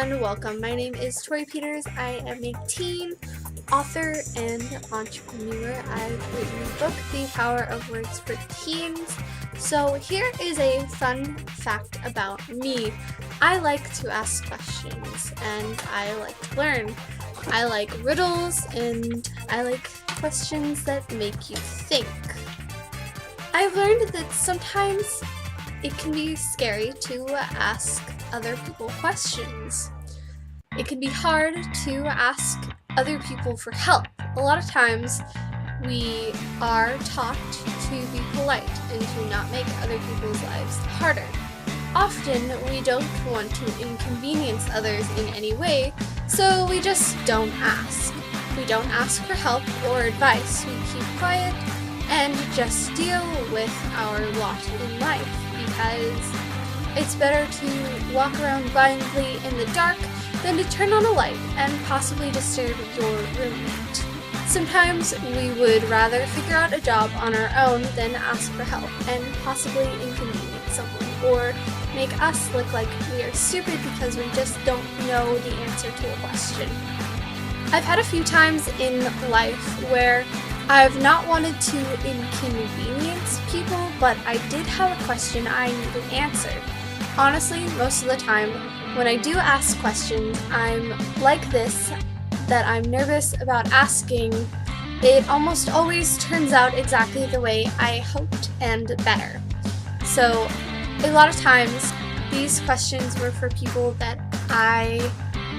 and welcome. My name is Tori Peters. I am a teen author and entrepreneur. I've written the book, The Power of Words for Teens. So here is a fun fact about me. I like to ask questions and I like to learn. I like riddles and I like questions that make you think. I've learned that sometimes it can be scary to ask other people questions. It can be hard to ask other people for help. A lot of times we are taught to be polite and to not make other people's lives harder. Often we don't want to inconvenience others in any way, so we just don't ask. We don't ask for help or advice. We keep quiet and just deal with our lot in life, because it's better to walk around blindly in the dark than to turn on a light and possibly disturb your roommate. Sometimes we would rather figure out a job on our own than ask for help and possibly inconvenience someone or make us look like we are stupid because we just don't know the answer to a question. I've had a few times in life where I've not wanted to inconvenience people, but I did have a question I needed answered. Honestly, most of the time, when I do ask questions, I'm like this, that I'm nervous about asking. It almost always turns out exactly the way I hoped and better. So, a lot of times, these questions were for people that I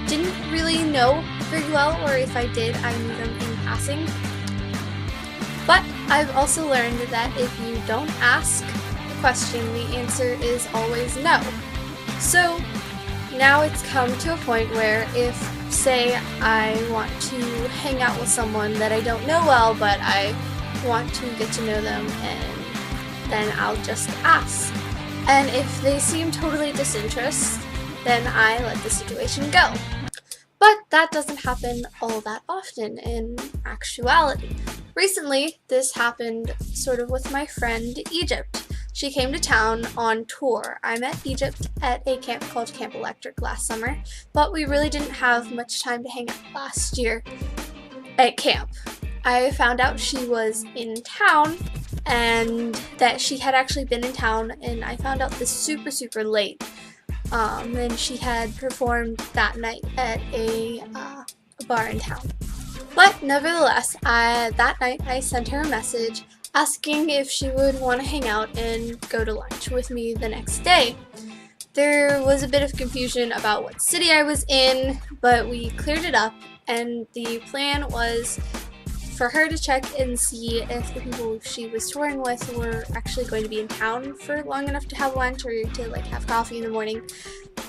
didn't really know very well, or if I did, I knew them in passing. But I've also learned that if you don't ask the question, the answer is always no. So now it's come to a point where if, say, I want to hang out with someone that I don't know well, but I want to get to know them, and then I'll just ask. And if they seem totally disinterested, then I let the situation go. But that doesn't happen all that often in actuality. Recently, this happened sort of with my friend Egypt. She came to town on tour. I met Egypt at a camp called Camp Electric last summer, but we really didn't have much time to hang out last year at camp. I found out she was in town and that she had actually been in town, and I found out this super late. And she had performed that night at a bar in town. But nevertheless, that night I sent her a message asking if she would want to hang out and go to lunch with me the next day. There was a bit of confusion about what city I was in, but we cleared it up, and the plan was for her to check and see if the people she was touring with were actually going to be in town for long enough to have lunch or to have coffee in the morning.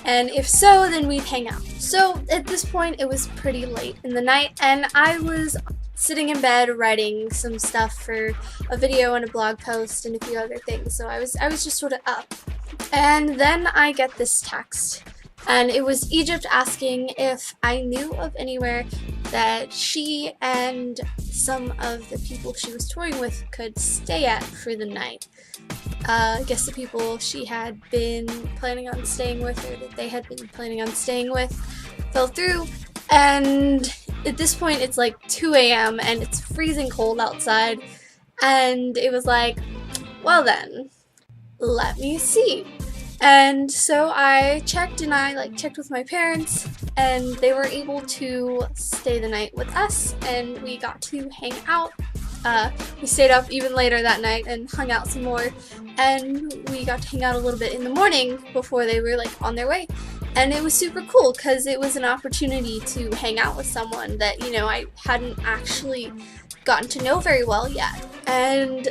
And if so, then we'd hang out. So at this point, it was pretty late in the night, and I was sitting in bed writing some stuff for a video and a blog post and a few other things. So I was just sort of up. And then I get this text, and it was Egypt asking if I knew of anywhere that she and some of the people she was touring with could stay at for the night. I guess the people she had been planning on staying with, or that they had been planning on staying with, fell through, and at this point it's like 2 a.m. and it's freezing cold outside, and it was like, well then, let me see. And so I checked, and I checked with my parents, and they were able to stay the night with us, and we got to hang out. We stayed up even later that night and hung out some more, and we got to hang out a little bit in the morning before they were on their way. And it was super cool because it was an opportunity to hang out with someone that, I hadn't actually gotten to know very well yet. And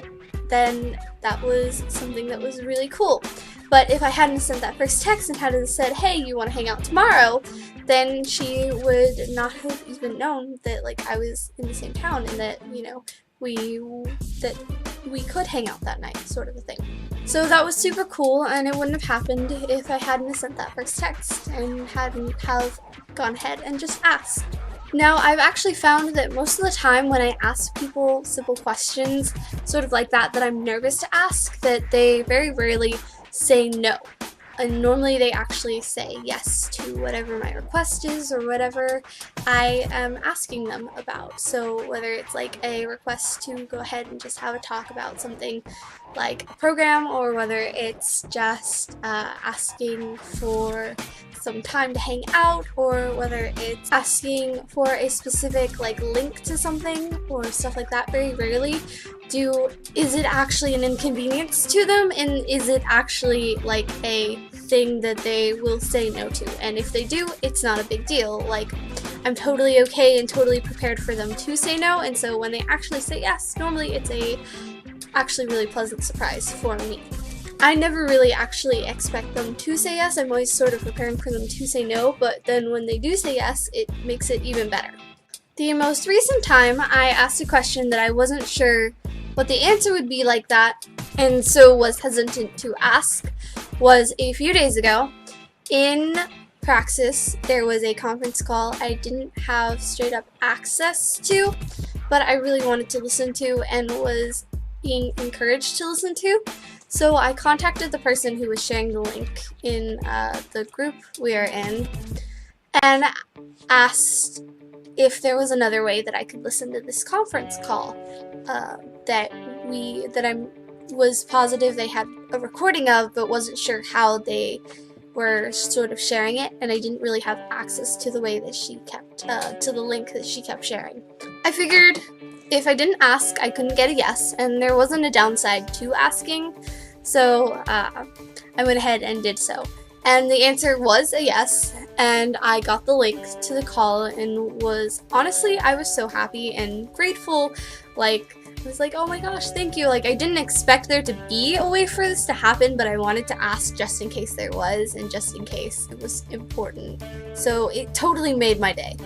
then that was something that was really cool. But if I hadn't sent that first text and hadn't said, hey, you want to hang out tomorrow, then she would not have even known that I was in the same town, and that, we could hang out that night, sort of a thing. So that was super cool, and it wouldn't have happened if I hadn't sent that first text and hadn't have gone ahead and just asked. Now, I've actually found that most of the time when I ask people simple questions, sort of like that I'm nervous to ask, that they very rarely say no. and normally they actually say yes to whatever my request is or whatever I am asking them about. So whether it's like a request to go ahead and just have a talk about something like a program, or whether it's just asking for some time to hang out, or whether it's asking for a specific like link to something or stuff like that. Very rarely is it actually an inconvenience to them, and is it actually like a thing that they will say no to. And if they do, it's not a big deal. Like, I'm totally okay and totally prepared for them to say no, and so when they actually say yes, normally it's a actually really pleasant surprise for me. I never really actually expect them to say yes. I'm always sort of preparing for them to say no, but then when they do say yes, it makes it even better. The most recent time I asked a question that I wasn't sure what the answer would be like that, and so was hesitant to ask, was a few days ago. In Praxis, there was a conference call I didn't have straight up access to, but I really wanted to listen to and was being encouraged to listen to. So I contacted the person who was sharing the link in the group we are in and asked if there was another way that I could listen to this conference call that I was positive they had a recording of, but wasn't sure how they were sort of sharing it, and I didn't really have access to the way that she kept to the link that she kept sharing. I figured if I didn't ask, I couldn't get a yes, and there wasn't a downside to asking, so I went ahead and did so. And the answer was a yes, and I got the link to the call and I was so happy and grateful. Like, I was like, oh my gosh, thank you. Like, I didn't expect there to be a way for this to happen, but I wanted to ask just in case there was, and just in case it was important. So it totally made my day.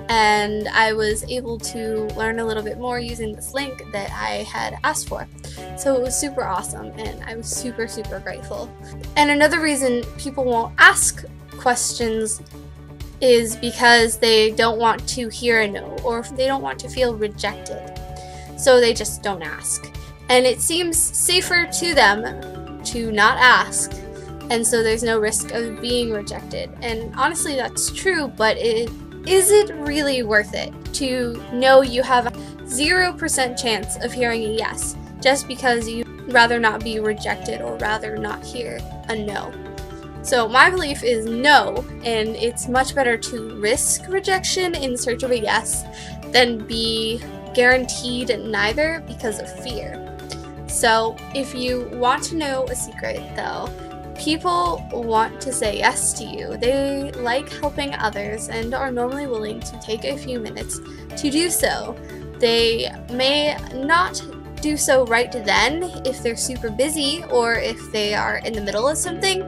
And I was able to learn a little bit more using this link that I had asked for. So it was super awesome, and I was super, super grateful. And another reason people won't ask questions is because they don't want to hear a no, or they don't want to feel rejected. So they just don't ask. And it seems safer to them to not ask, and so there's no risk of being rejected. And honestly, that's true, but is it really worth it to know you have a 0% chance of hearing a yes just because you'd rather not be rejected or rather not hear a no? So my belief is no, and it's much better to risk rejection in search of a yes than be guaranteed neither because of fear. So if you want to know a secret though, people want to say yes to you. They like helping others and are normally willing to take a few minutes to do so. They may not do so right then if they're super busy or if they are in the middle of something,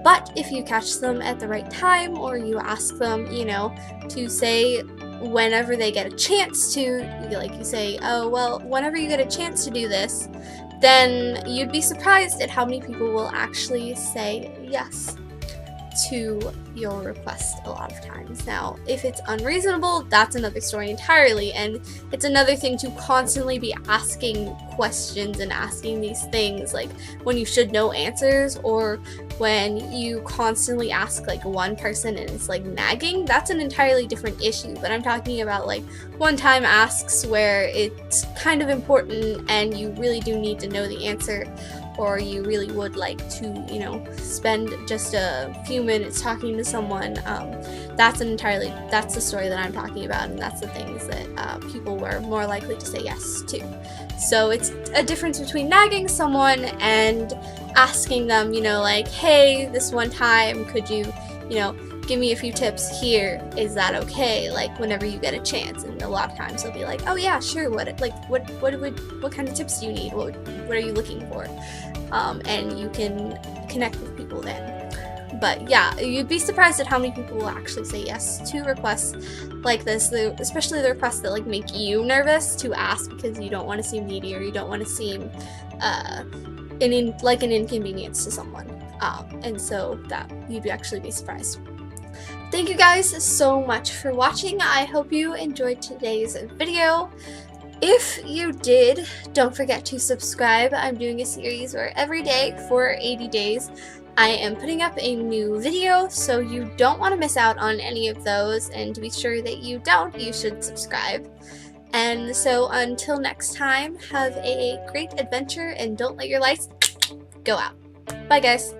but if you catch them at the right time, or you ask them, to say whenever they get a chance to, like you say, oh, well, whenever you get a chance to do this, then you'd be surprised at how many people will actually say yes to your request a lot of times. Now, if it's unreasonable, that's another story entirely, and it's another thing to constantly be asking questions and asking these things, like when you should know answers, or when you constantly ask like one person and it's like nagging. That's an entirely different issue, but I'm talking about like one-time asks where it's kind of important and you really do need to know the answer, or you really would like to, spend just a few minutes talking to someone. That's the story that I'm talking about, and that's the things that people were more likely to say yes to. So it's a difference between nagging someone and asking them, like, hey, this one time, could you, give me a few tips here, is that okay? Like, whenever you get a chance. And a lot of times they'll be like, oh yeah, sure, what kind of tips do you need? What are you looking for? And you can connect with people then. But yeah, you'd be surprised at how many people will actually say yes to requests like this, especially the requests that like make you nervous to ask because you don't want to seem needy, or you don't want to seem like an inconvenience to someone. And so that you'd actually be surprised. Thank you guys so much for watching. I hope you enjoyed today's video. If you did, don't forget to subscribe. I'm doing a series where every day for 80 days I am putting up a new video, so you don't want to miss out on any of those, and to be sure that you don't, you should subscribe. And so until next time, have a great adventure and don't let your lights go out. Bye guys!